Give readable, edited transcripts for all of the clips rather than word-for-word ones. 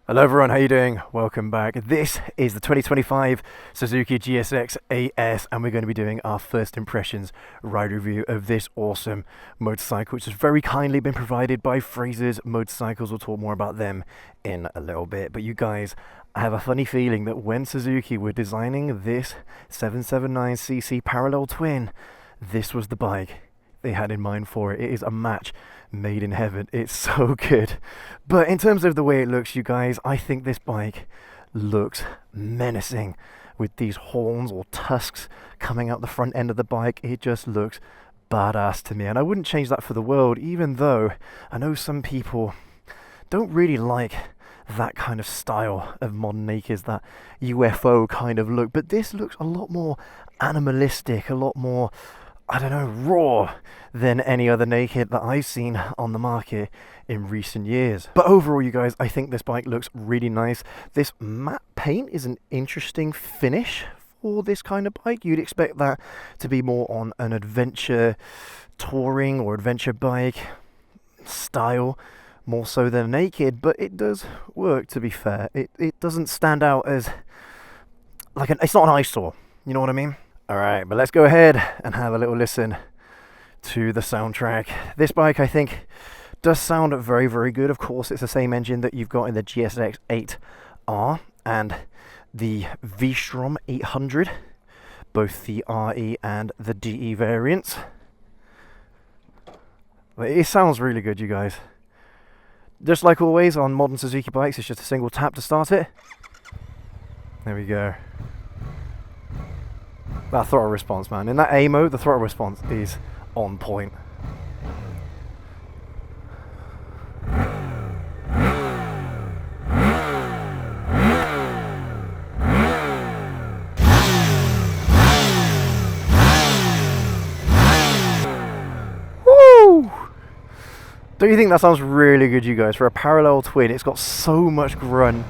Hello everyone, how you doing? Welcome back. This is the 2025 Suzuki GSX-8S and we're going to be doing our first impressions ride review of this awesome motorcycle, which has very kindly been provided by Fraser's Motorcycles. We'll talk more about them in a little bit. But you guys, I have a funny feeling that when Suzuki were designing this 779cc parallel twin, this was the bike they had in mind for it. It is a match made in heaven. It's so good. But in terms of the way it looks, you guys, I think this bike looks menacing with these horns or tusks coming out the front end of the bike. It just looks badass to me, and I wouldn't change that for the world, even though I know some people don't really like that kind of style of modern nakeds, that UFO kind of look. But this looks a lot more animalistic, a lot more, I don't know, raw than any other naked that I've seen on the market in recent years. But overall, you guys, I think this bike looks really nice. This matte paint is an interesting finish for this kind of bike. You'd expect that to be more on an adventure touring or adventure bike style, more so than a naked, but it does work, to be fair. It doesn't stand out as like it's not an eyesore, you know what I mean? Alright, but let's go ahead and have a little listen to the soundtrack. This bike, I think, does sound very, very good. Of course, it's the same engine that you've got in the GSX-8R and the V-Strom 800, both the RE and the DE variants. But it sounds really good, you guys. Just like always on modern Suzuki bikes, it's just a single tap to start it. There we go. That throttle response, man. In that A mode, the throttle response is on point. Woo! Don't you think that sounds really good, you guys? For a parallel twin, it's got so much grunt.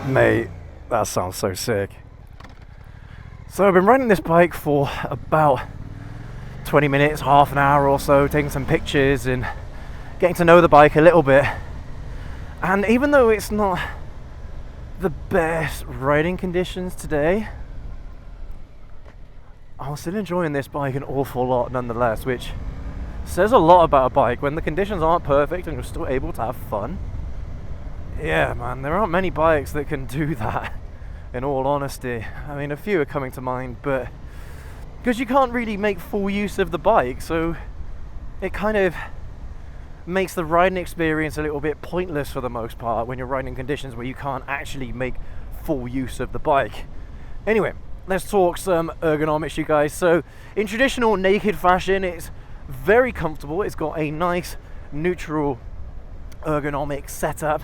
Mate, that sounds so sick. So I've been riding this bike for about 20 minutes, half an hour or so, taking some pictures and getting to know the bike a little bit. And even though it's not the best riding conditions today, I'm still enjoying this bike an awful lot nonetheless, which says a lot about a bike. When the conditions aren't perfect and you're still able to have fun, yeah man, there aren't many bikes that can do that. In all honesty, I mean, a few are coming to mind, but because you can't really make full use of the bike, so it kind of makes the riding experience a little bit pointless for the most part when you're riding in conditions where you can't actually make full use of the bike. Anyway, let's talk some ergonomics, you guys. So in traditional naked fashion, it's very comfortable. It's got a nice neutral ergonomic setup.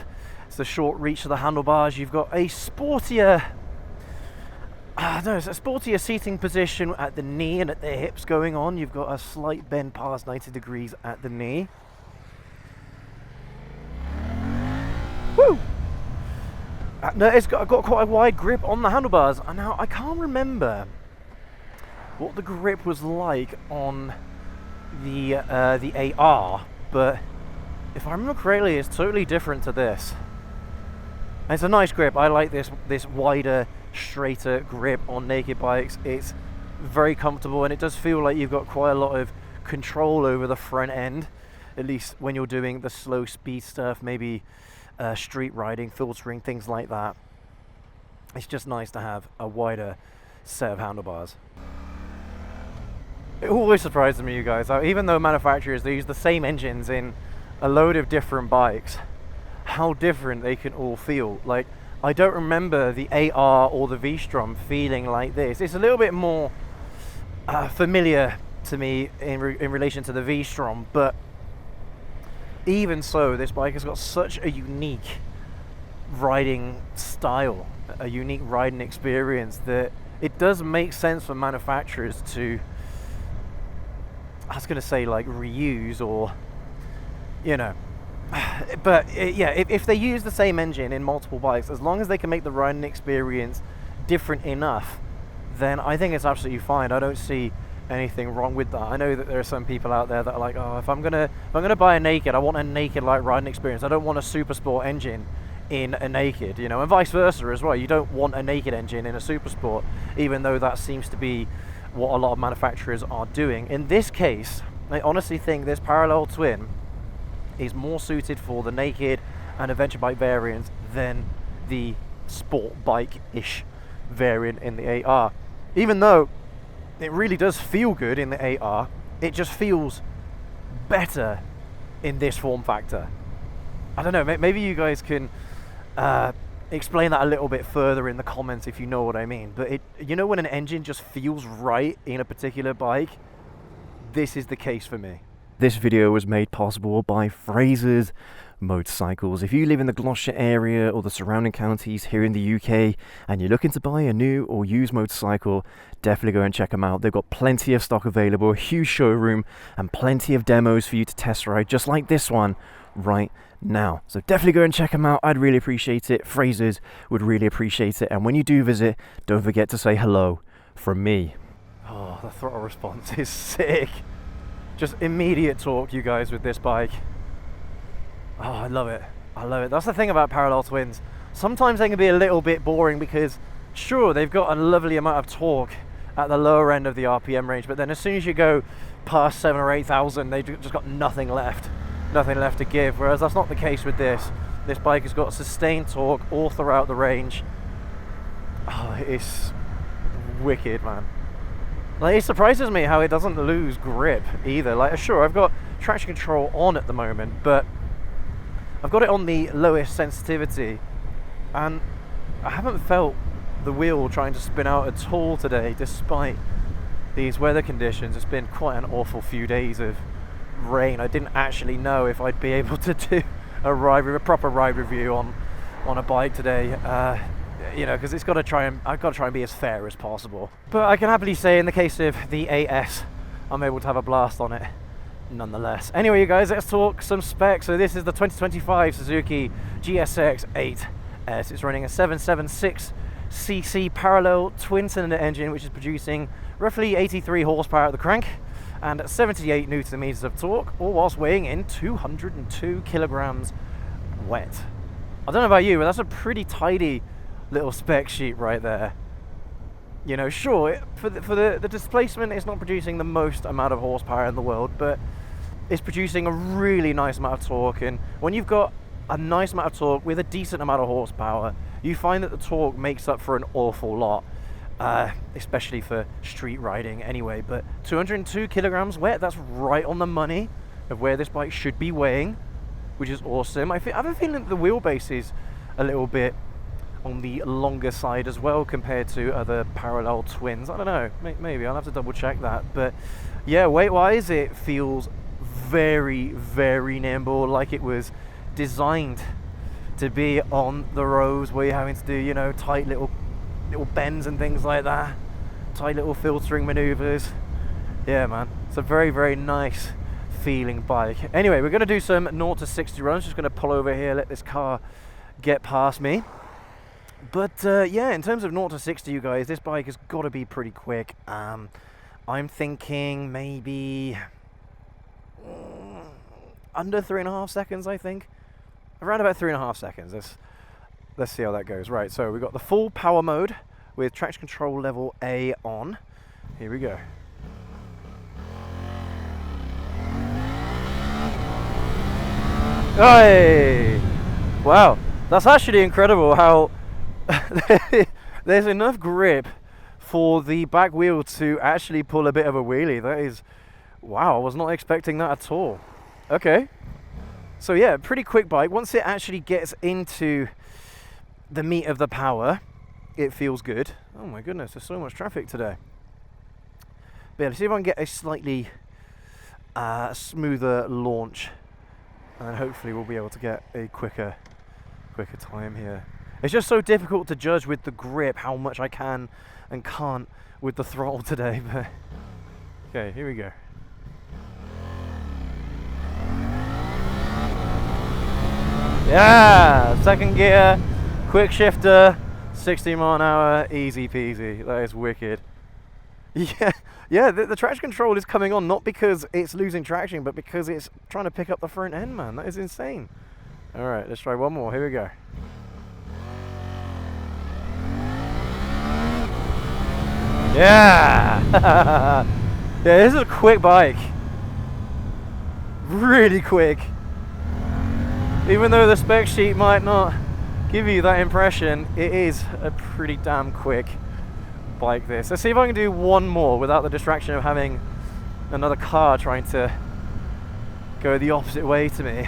It's the short reach of the handlebars. You've got a sportier, it's a sportier seating position at the knee and at the hips going on. You've got a slight bend past 90 degrees at the knee. Woo! No, it's got quite a wide grip on the handlebars. And now I can't remember what the grip was like on the AR, but if I remember correctly, it's totally different to this. And it's a nice grip. I like this wider, straighter grip on naked bikes. It's very comfortable, and it does feel like you've got quite a lot of control over the front end, at least when you're doing the slow speed stuff, maybe street riding, filtering, things like that. It's just nice to have a wider set of handlebars. It always surprises me, you guys, how even though manufacturers, they use the same engines in a load of different bikes, how different they can all feel. Like, I don't remember the AR or the V-Strom feeling like this. It's a little bit more familiar to me in relation to the V-Strom, but even so, this bike has got such a unique riding style, a unique riding experience, that it does make sense for manufacturers to, I was going to say, like, reuse or, you know, but yeah, if they use the same engine in multiple bikes, as long as they can make the riding experience different enough, then I think it's absolutely fine. I don't see anything wrong with that. I know that there are some people out there that are like, oh, if I'm gonna buy a naked, I want a naked like riding experience. I don't want a super sport engine in a naked, you know, and vice versa as well. You don't want a naked engine in a super sport, even though that seems to be what a lot of manufacturers are doing. In this case, I honestly think this parallel twin is more suited for the naked and adventure bike variants than the sport bike-ish variant in the 8R. Even though it really does feel good in the 8R, it just feels better in this form factor. I don't know, maybe you guys can explain that a little bit further in the comments if you know what I mean. But you know when an engine just feels right in a particular bike? This is the case for me. This video was made possible by Fraser's Motorcycles. If you live in the Gloucestershire area or the surrounding counties here in the UK and you're looking to buy a new or used motorcycle, definitely go and check them out. They've got plenty of stock available, a huge showroom and plenty of demos for you to test ride, just like this one right now. So definitely go and check them out. I'd really appreciate it. Fraser's would really appreciate it. And when you do visit, don't forget to say hello from me. Oh, the throttle response is sick. Just immediate torque, you guys, with this bike. Oh, I love it. I love it. That's the thing about parallel twins. Sometimes they can be a little bit boring because, sure, they've got a lovely amount of torque at the lower end of the RPM range, but then as soon as you go past 7,000 or 8,000, they've just got nothing left to give. Whereas that's not the case with this. This bike has got sustained torque all throughout the range. Oh, it's wicked, man. Like, it surprises me how it doesn't lose grip either. Like, sure, I've got traction control on at the moment, but I've got it on the lowest sensitivity, and I haven't felt the wheel trying to spin out at all today, despite these weather conditions. It's been quite an awful few days of rain. I didn't actually know if I'd be able to do a proper ride review on a bike today. You know, because I've got to try and be as fair as possible. But I can happily say, in the case of the 8S, I'm able to have a blast on it nonetheless. Anyway, you guys, let's talk some specs. So this is the 2025 Suzuki GSX-8S. It's running a 776cc parallel twin-cylinder engine, which is producing roughly 83 horsepower at the crank and 78 newton meters of torque, all whilst weighing in 202 kilograms wet. I don't know about you, but that's a pretty tidy little spec sheet right there. You know, sure, for the displacement, it's not producing the most amount of horsepower in the world, but it's producing a really nice amount of torque. And when you've got a nice amount of torque with a decent amount of horsepower, you find that the torque makes up for an awful lot, especially for street riding anyway. But 202 kilograms wet, that's right on the money of where this bike should be weighing, which is awesome. I have a feeling that the wheelbase is a little bit on the longer side as well compared to other parallel twins. I don't know, maybe I'll have to double check that. But yeah, weight wise, it feels very, very nimble, like it was designed to be on the roads where you're having to do, you know, tight little bends and things like that, tight little filtering maneuvers. Yeah, man, it's a very, very nice feeling bike. Anyway, we're going to do some 0 to 60 runs. Just going to pull over here, let this car get past me. But yeah, in terms of 0 to 60, you guys, this bike has got to be pretty quick. I'm thinking maybe under 3.5 seconds, I think. Around about 3.5 seconds. Let's see how that goes. Right, so we've got the full power mode with traction control level A on. Here we go. Hey! Wow, that's actually incredible how there's enough grip for the back wheel to actually pull a bit of a wheelie. That is, wow, I was not expecting that at all. Okay, so yeah, pretty quick bike. Once it actually gets into the meat of the power, it feels good. Oh my goodness, there's so much traffic today. But yeah, let's see if I can get a slightly smoother launch, and then hopefully we'll be able to get a quicker time here. It's just so difficult to judge with the grip how much I can and can't with the throttle today. But okay, here we go. Yeah, second gear, quick shifter, 60 mile an hour, easy peasy. That is wicked. Yeah, Yeah, the traction control is coming on not because it's losing traction, but because it's trying to pick up the front end, man. That is insane. All right, let's try one more. Here we go. Yeah! Yeah, this is a quick bike. Really quick. Even though the spec sheet might not give you that impression, it is a pretty damn quick bike, this. Let's see if I can do one more without the distraction of having another car trying to go the opposite way to me.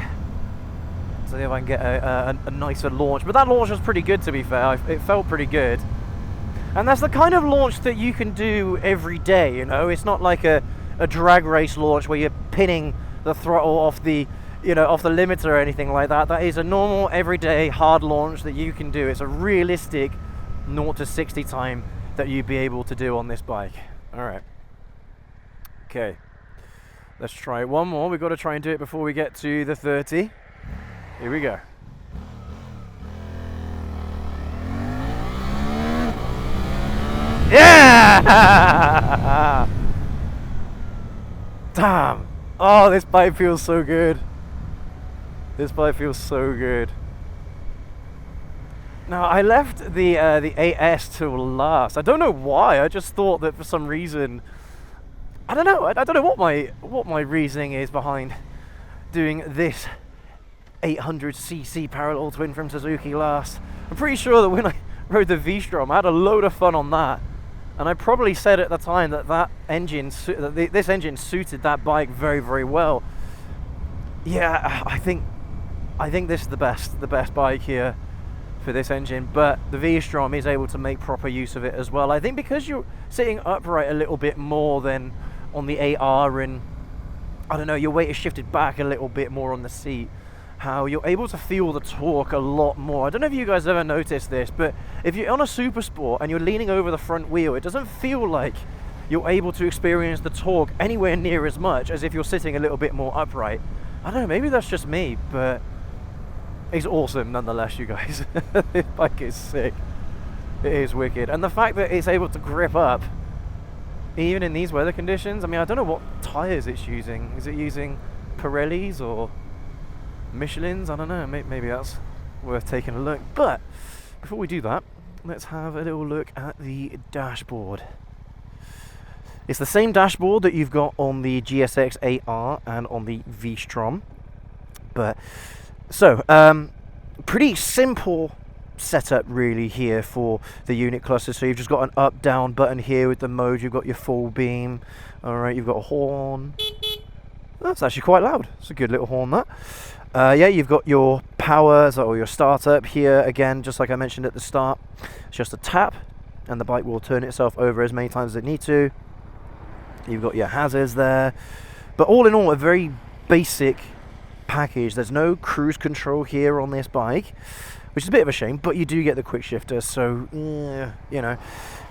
See if I can get a nicer launch. But that launch was pretty good, to be fair. It felt pretty good. And that's the kind of launch that you can do every day, you know? It's not like a drag race launch where you're pinning the throttle off the, off the limiter or anything like that. That is a normal, everyday, hard launch that you can do. It's a realistic 0 to 60 time that you'd be able to do on this bike. All right. Okay. Let's try one more. We've got to try and do it before we get to the 30. Here we go. Yeah! Damn. Oh, this bike feels so good. This bike feels so good. Now, I left the 8S till last. I don't know why. I just thought that for some reason, I don't know. I don't know what my reasoning is behind doing this 800cc parallel twin from Suzuki last. I'm pretty sure that when I rode the V-Strom, I had a load of fun on that, and I probably said at the time that this engine suited that bike very, very well. Yeah, I think this is the best bike here for this engine, but the V-Strom is able to make proper use of it as well. I think because you're sitting upright a little bit more than on the 8R, and I don't know, your weight is shifted back a little bit more on the seat, how you're able to feel the torque a lot more. I don't know if you guys ever noticed this, but if you're on a Super Sport and you're leaning over the front wheel, it doesn't feel like you're able to experience the torque anywhere near as much as if you're sitting a little bit more upright. I don't know, maybe that's just me, but it's awesome nonetheless, you guys. This bike is sick. It is wicked. And the fact that it's able to grip up even in these weather conditions. I mean, I don't know what tires it's using. Is it using Pirellis or Michelins? I don't know. Maybe that's worth taking a look. But before we do that, let's have a little look at the dashboard. It's the same dashboard that you've got on the GSX-8R and on the V-Strom. But so, pretty simple setup really here for the unit cluster. So you've just got an up down button here with the mode. You've got your full beam. All right, you've got a horn. That's actually quite loud. It's a good little horn, that. Yeah, you've got your power, or your startup here again, just like I mentioned at the start. It's just a tap and the bike will turn itself over as many times as it needs to. You've got your hazards there, but all in all, a very basic package. There's no cruise control here on this bike, which is a bit of a shame, but you do get the quick shifter, so you know,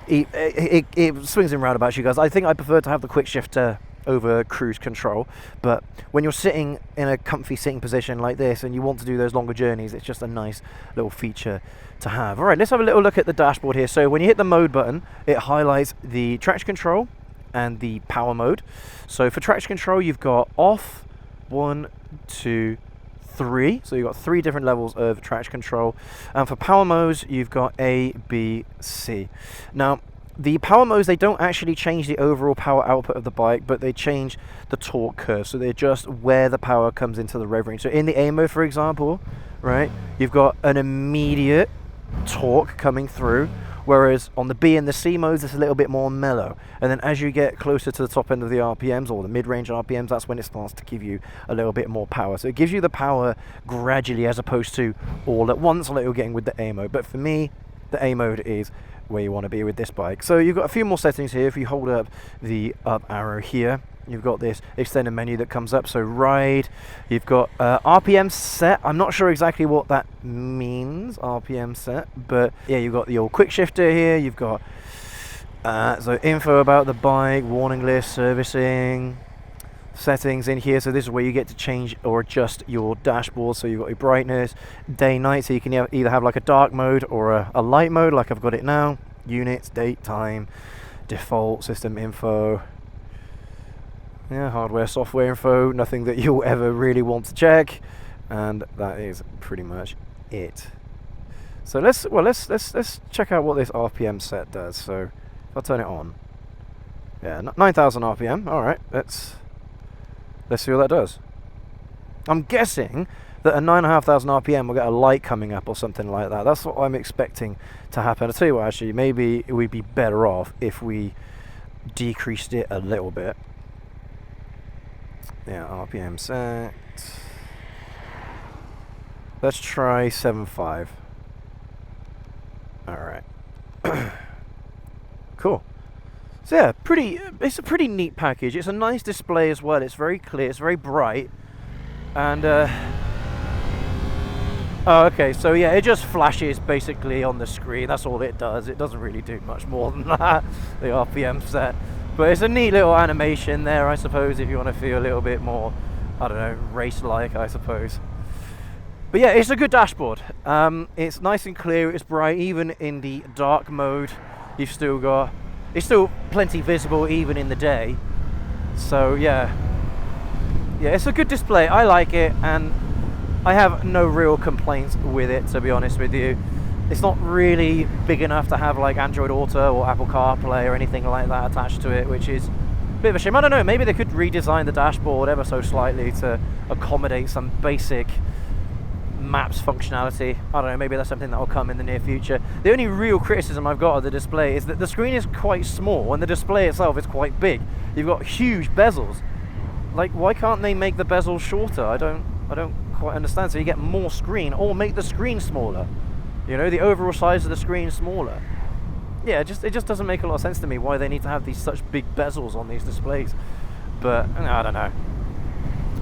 it swings in roundabouts, you guys. I think I prefer to have the quick shifter over cruise control, but when you're sitting in a comfy sitting position like this and you want to do those longer journeys, it's just a nice little feature to have. All right, let's have a little look at the dashboard here. So when you hit the mode button, it highlights the traction control and the power mode. So for traction control, you've got off, 1, 2, 3. So you've got 3 different levels of traction control. And for power modes, you've got A, B, C. Now, the power modes, they don't actually change the overall power output of the bike, but they change the torque curve. So they adjust where the power comes into the rev range. So in the A mode, for example, right, you've got an immediate torque coming through, whereas on the B and the C modes, it's a little bit more mellow. And then as you get closer to the top end of the RPMs, or the mid-range RPMs, that's when it starts to give you a little bit more power. So it gives you the power gradually as opposed to all at once like you're getting with the A mode. But for me, the A mode is where you want to be with this bike. So you've got a few more settings here. If you hold up the up arrow here, you've got this extended menu that comes up. So ride, you've got RPM set. I'm not sure exactly what that means, RPM set, but yeah, you've got the old quick shifter here. You've got so info about the bike, warning list, servicing, settings in here. So this is where you get to change or adjust your dashboard. So you've got your brightness, day, night, so you can either have like a dark mode or a light mode like I've got it now. Units, date, time, default, system info, Yeah, hardware, software info, nothing that you'll ever really want to check, and that is pretty much it. So let's check out what this RPM set does. So if I turn it on, yeah, 9,000 RPM. All right, let's see what that does. I'm guessing that at 9,500 RPM we'll get a light coming up or something like that. That's what I'm expecting to happen. I'll tell you what, actually, maybe we'd be better off if we decreased it a little bit. Yeah, RPM set. Let's try 7.5. Alright. Cool. So yeah, it's a pretty neat package. It's a nice display as well. It's very clear, it's very bright. And oh, okay, so yeah, it just flashes basically on the screen. That's all it does. It doesn't really do much more than that, the RPM set. But it's a neat little animation there, I suppose, if you want to feel a little bit more, I don't know, race-like, I suppose. But yeah, it's a good dashboard. It's nice and clear, it's bright, even in the dark mode. It's still plenty visible even in the day. So yeah, it's a good display. I like it, and I have no real complaints with it, to be honest with you. It's not really big enough to have like Android Auto or Apple CarPlay or anything like that attached to it, which is a bit of a shame. I don't know, maybe they could redesign the dashboard ever so slightly to accommodate some basic maps functionality. I don't know, maybe that's something that will come in the near future. The only real criticism I've got of the display is that the screen is quite small and the display itself is quite big. You've got huge bezels. Like, why can't they make the bezels shorter? I don't quite understand. So you get more screen, or make the screen smaller. You know, the overall size of the screen smaller. Yeah, it just doesn't make a lot of sense to me why they need to have these such big bezels on these displays. But I don't know.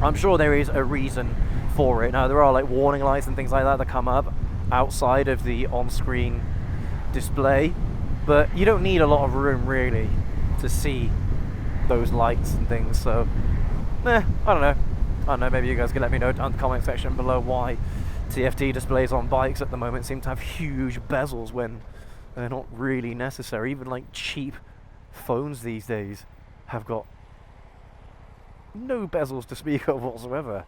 I'm sure there is a reason for it. Now, there are like warning lights and things like that come up outside of the on-screen display, but you don't need a lot of room really to see those lights and things. So I don't know, maybe you guys can let me know down in the comment section below why TFT displays on bikes at the moment seem to have huge bezels when they're not really necessary. Even like cheap phones these days have got no bezels to speak of whatsoever.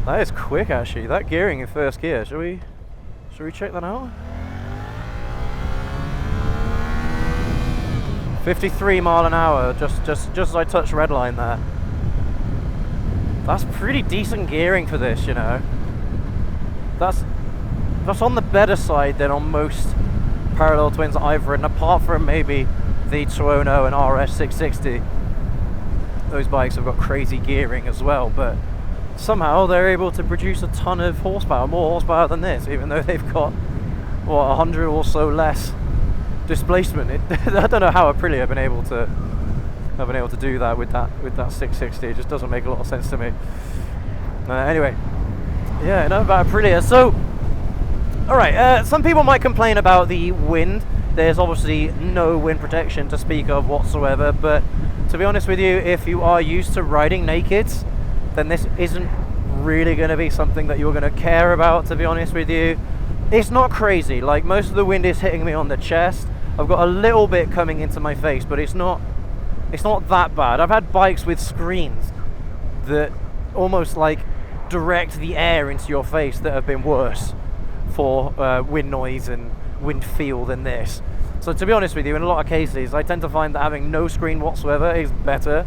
That is quick, actually. That gearing in first gear. Should we check that out? 53 mile an hour, just as I touched red line there. That's pretty decent gearing for this, you know. That's on the better side than on most parallel twins that I've ridden, apart from maybe the Tuono and RS660. Those bikes have got crazy gearing as well, but somehow they're able to produce a ton of horsepower, more horsepower than this, even though they've got, what, 100 or so less displacement. I don't know how Aprilia have been able to do that with that 660. It just doesn't make a lot of sense to me. Anyway, yeah, enough about Aprilia. So, alright, some people might complain about the wind. There's obviously no wind protection to speak of whatsoever, but to be honest with you, if you are used to riding nakeds, then this isn't really going to be something that you're going to care about, to be honest with you. It's not crazy. Like, most of the wind is hitting me on the chest. I've got a little bit coming into my face, but it's not that bad. I've had bikes with screens that almost like direct the air into your face that have been worse for wind noise and wind feel than this. So to be honest with you, in a lot of cases, I tend to find that having no screen whatsoever is better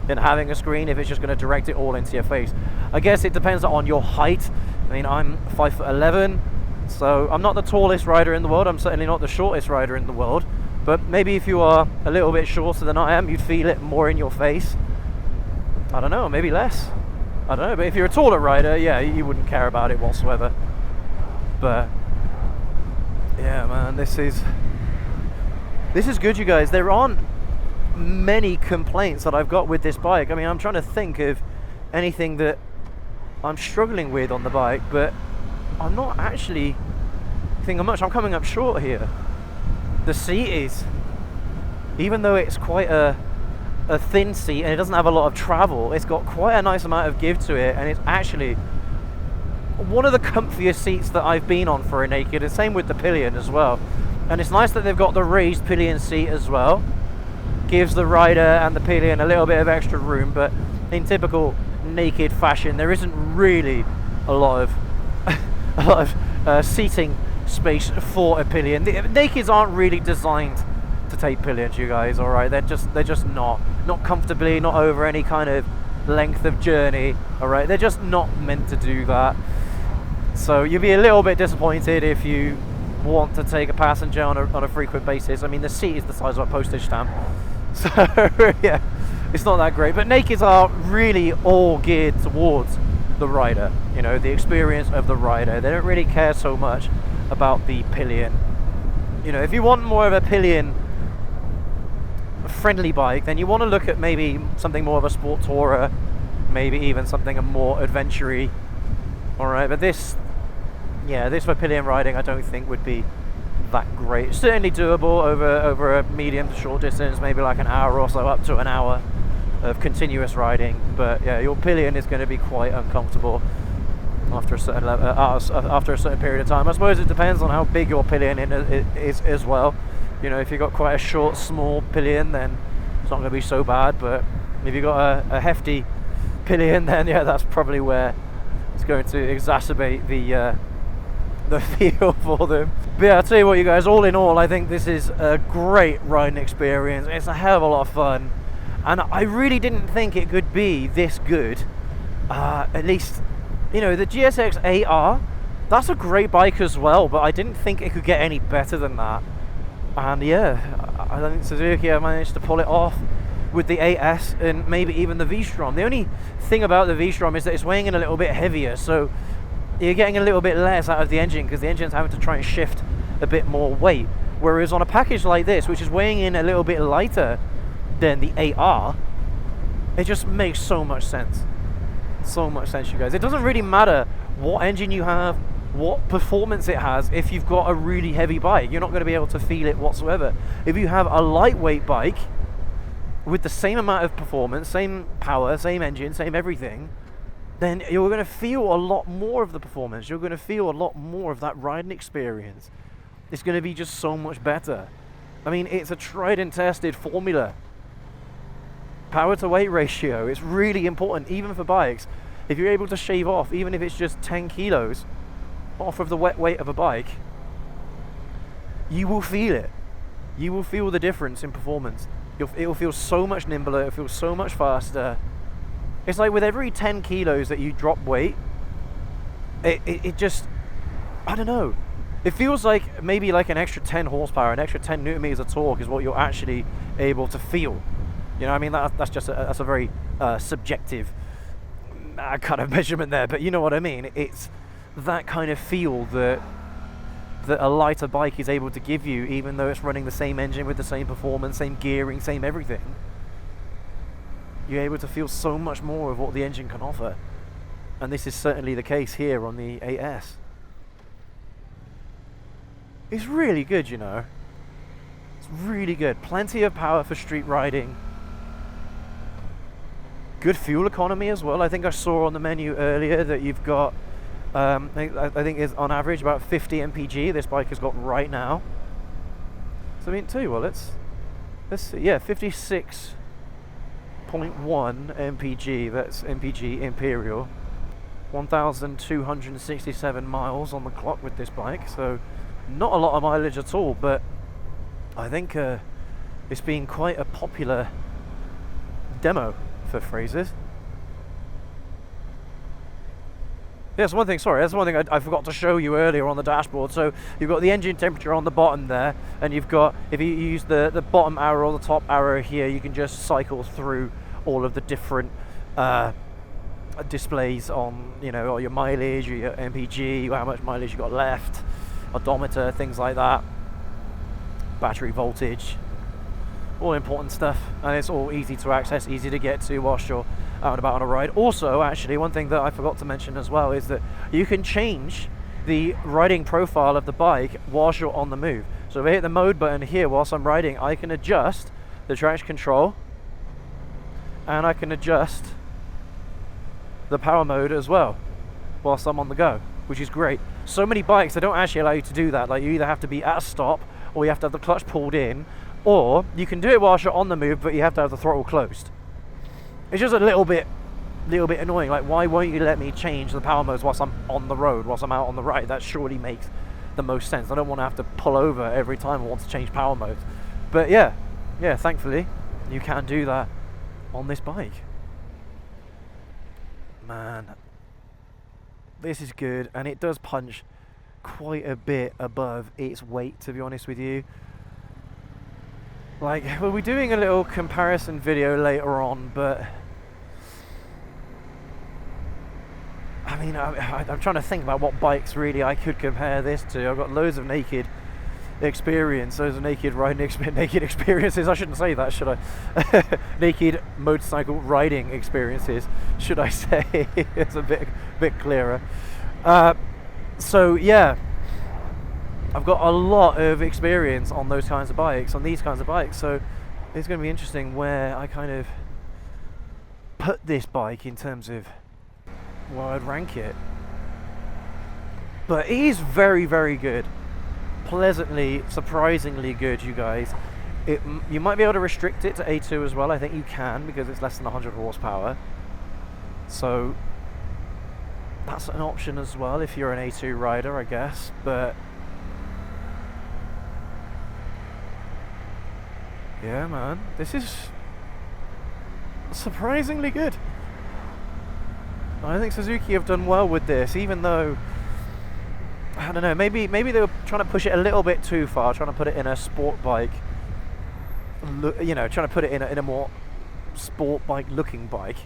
than having a screen if it's just going to direct it all into your face. I guess it depends on your height. I mean, I'm 5'11", so I'm not the tallest rider in the world. I'm certainly not the shortest rider in the world. But maybe if you are a little bit shorter than I am, you'd feel it more in your face. I don't know, maybe less. I don't know, but if you're a taller rider, yeah, you wouldn't care about it whatsoever. But yeah, man, this is good, you guys. There aren't many complaints that I've got with this bike. I mean, I'm trying to think of anything that I'm struggling with on the bike, but I'm not actually thinking much. I'm coming up short here. The seat is, even though it's quite a thin seat and it doesn't have a lot of travel, it's got quite a nice amount of give to it, and it's actually one of the comfiest seats that I've been on for a naked, and same with the pillion as well. And it's nice that they've got the raised pillion seat as well. Gives the rider and the pillion a little bit of extra room, but in typical naked fashion, there isn't really a lot of seating space for a pillion. The nakeds aren't really designed to take pillions, you guys. All right, they're just not comfortably, not over any kind of length of journey. All right, they're just not meant to do that. So you'll be a little bit disappointed if you want to take a passenger on a frequent basis. I mean, the seat is the size of a postage stamp, so yeah, it's not that great. But nakeds are really all geared towards the rider, you know, the experience of the rider. They don't really care so much about the pillion. You know, if you want more of a pillion friendly bike, then you want to look at maybe something more of a sport tourer, maybe even something a more adventure-y. All right, but this for pillion riding, I don't think would be that great. Certainly doable over a medium to short distance, maybe like an hour or so, up to an hour of continuous riding. But yeah, your pillion is going to be quite uncomfortable after a certain after a certain period of time. I suppose it depends on how big your pillion is as well. You know, if you've got quite a short, small pillion, then it's not going to be so bad. But if you've got a hefty pillion, then yeah, that's probably where it's going to exacerbate the feel for them. But yeah, I'll tell you what, you guys, all in all, I think this is a great riding experience. It's a hell of a lot of fun, and I really didn't think it could be this good. At least, you know, the GSX-8R, that's a great bike as well, but I didn't think it could get any better than that. And yeah, I think Suzuki have managed to pull it off with the 8S and maybe even the V-Strom. The only thing about the V-Strom is that it's weighing in a little bit heavier, so you're getting a little bit less out of the engine because the engine's having to try and shift a bit more weight. Whereas on a package like this, which is weighing in a little bit lighter than the 8R, it just makes so much sense. So much sense, you guys. It doesn't really matter what engine you have, what performance it has. If you've got a really heavy bike, you're not going to be able to feel it whatsoever. If you have a lightweight bike with the same amount of performance, same power, same engine, same everything, then you're going to feel a lot more of the performance. You're going to feel a lot more of that riding experience. It's going to be just so much better. I mean, it's a tried and tested formula. Power to weight ratio is really important, even for bikes. If you're able to shave off, even if it's just 10 kilos off of the wet weight of a bike, you will feel it. You will feel the difference in performance. It will feel so much nimbler, it'll feel so much faster. It's like with every 10 kilos that you drop weight, it just, I don't know. It feels like maybe like an extra 10 horsepower, an extra 10 newton meters of torque is what you're actually able to feel. You know, I mean, that's a very subjective kind of measurement there, but you know what I mean. It's that kind of feel that a lighter bike is able to give you, even though it's running the same engine with the same performance, same gearing, same everything. You're able to feel so much more of what the engine can offer, and this is certainly the case here on the 8S. It's really good, you know. It's really good. Plenty of power for street riding. Good fuel economy as well. I think I saw on the menu earlier that you've got, I think it's on average about 50 mpg this bike has got right now. So I mean, tell you what, let's see. Yeah, 56.1 mpg. That's mpg Imperial. 1,267 miles on the clock with this bike. So not a lot of mileage at all, but I think it's been quite a popular demo for phrases. Yes, one thing, sorry, that's one thing I forgot to show you earlier on the dashboard. So you've got the engine temperature on the bottom there, and you've got, if you use the bottom arrow or the top arrow here, you can just cycle through all of the different displays on, you know, all your mileage, your MPG, how much mileage you got left, odometer, things like that, battery voltage, all important stuff, and it's all easy to access, easy to get to whilst you're out and about on a ride. Also, actually, one thing that I forgot to mention as well is that you can change the riding profile of the bike whilst you're on the move. So if I hit the mode button here whilst I'm riding, I can adjust the traction control, and I can adjust the power mode as well. whilst I'm on the go, which is great. So many bikes, they don't actually allow you to do that. Like, you either have to be at a stop, or you have to have the clutch pulled in, or you can do it whilst you're on the move, but you have to have the throttle closed. It's just a little bit annoying. Like, why won't you let me change the power modes whilst I'm on the road, whilst I'm out on the ride? That surely makes the most sense. I don't want to have to pull over every time I want to change power modes. But yeah, thankfully you can do that on this bike. Man, this is good, and it does punch quite a bit above its weight, to be honest with you. Like, we'll be doing a little comparison video later on, but I mean, I'm trying to think about what bikes really I could compare this to. I've got loads of naked experience, loads of naked riding naked experiences. I shouldn't say that, should I? Naked motorcycle riding experiences, should I say? It's a bit clearer. So yeah, I've got a lot of experience on those kinds of bikes, on these kinds of bikes. So it's going to be interesting where I kind of put this bike in terms of where I'd rank it. But it is very, very good. Pleasantly, surprisingly good, you guys. You might be able to restrict it to A2 as well. I think you can, because it's less than 100 horsepower. So that's an option as well if you're an A2 rider, I guess. But yeah, man, this is surprisingly good. I think Suzuki have done well with this, even though, I don't know, maybe they were trying to push it a little bit too far, trying to put it in a sport bike, you know, trying to put it in a more sport bike looking bike.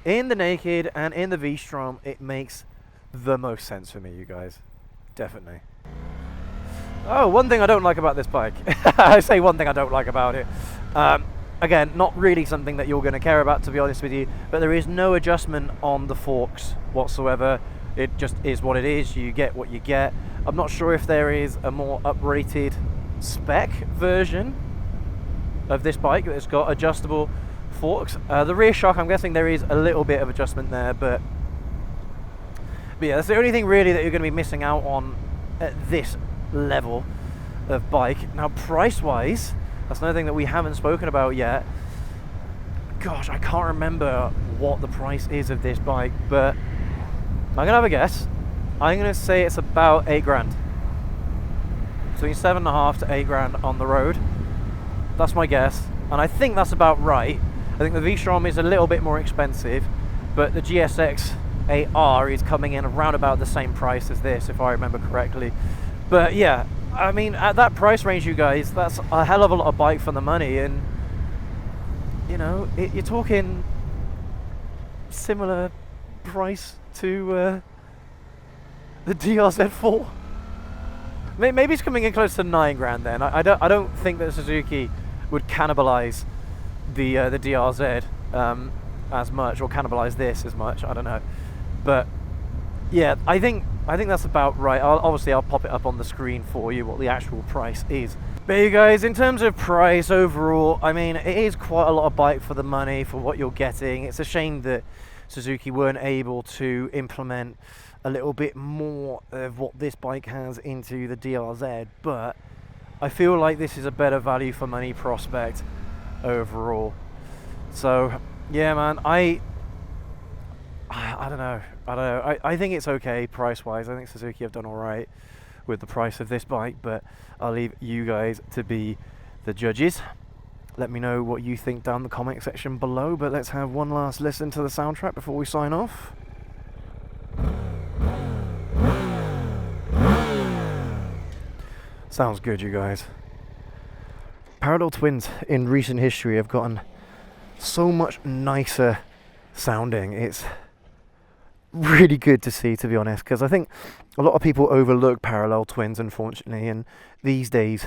In the Naked and in the V-Strom, it makes the most sense for me, you guys. Definitely. Oh, one thing I don't like about this bike. I say one thing I don't like about it. Again, not really something that you're going to care about, to be honest with you, but there is no adjustment on the forks whatsoever. It just is what it is. You get what you get. I'm not sure if there is a more uprated spec version of this bike that's got adjustable forks. The rear shock, I'm guessing there is a little bit of adjustment there, but yeah, that's the only thing really that you're going to be missing out on at this level of bike. Now, price-wise, that's another thing that we haven't spoken about yet. Gosh, I can't remember what the price is of this bike, but I'm going to have a guess. I'm going to say it's about 8 grand. Between 7.5 to 8 grand on the road. That's my guess. And I think that's about right. I think the V-Strom is a little bit more expensive, but the GSX-8R is coming in around about the same price as this, if I remember correctly. But yeah, I mean, at that price range, you guys, that's a hell of a lot of bike for the money. And, you know, you're talking similar price to the DRZ4. Maybe it's coming in close to 9 grand then. I don't think that Suzuki would cannibalize the DRZ as much, or cannibalize this as much. I don't know, but yeah, I think that's about right. Obviously I'll pop it up on the screen for you what the actual price is. But you guys, in terms of price overall, I mean, it is quite a lot of bike for the money for what you're getting. It's a shame that Suzuki weren't able to implement a little bit more of what this bike has into the DRZ, but I feel like this is a better value for money prospect overall. So yeah, man, I don't know. I think it's okay price wise. I think Suzuki have done all right with the price of this bike, but I'll leave you guys to be the judges. Let me know what you think down the comment section below, but let's have one last listen to the soundtrack before we sign off. Sounds good, you guys. Parallel twins in recent history have gotten so much nicer sounding. It's really good to see, to be honest, because I think a lot of people overlook parallel twins, unfortunately, and these days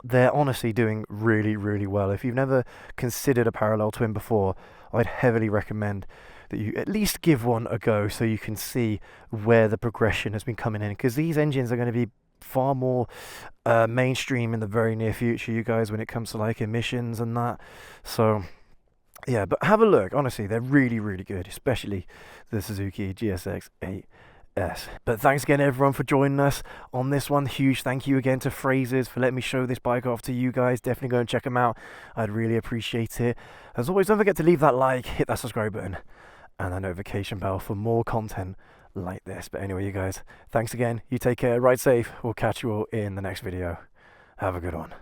they're honestly doing really, really well. If you've never considered a parallel twin before, I'd heavily recommend that you at least give one a go so you can see where the progression has been coming in, because these engines are going to be far more mainstream in the very near future, you guys, when it comes to like emissions and that. So Yeah, but have a look. Honestly, they're really, really good, especially the Suzuki GSX-8S. But thanks again, everyone, for joining us on this one. Huge thank you again to Frasers for letting me show this bike off to you guys. Definitely go and check them out. I'd really appreciate it. As always, don't forget to leave that like, hit that subscribe button, and that notification bell for more content like this. But anyway, you guys, thanks again. You take care, ride safe. We'll catch you all in the next video. Have a good one.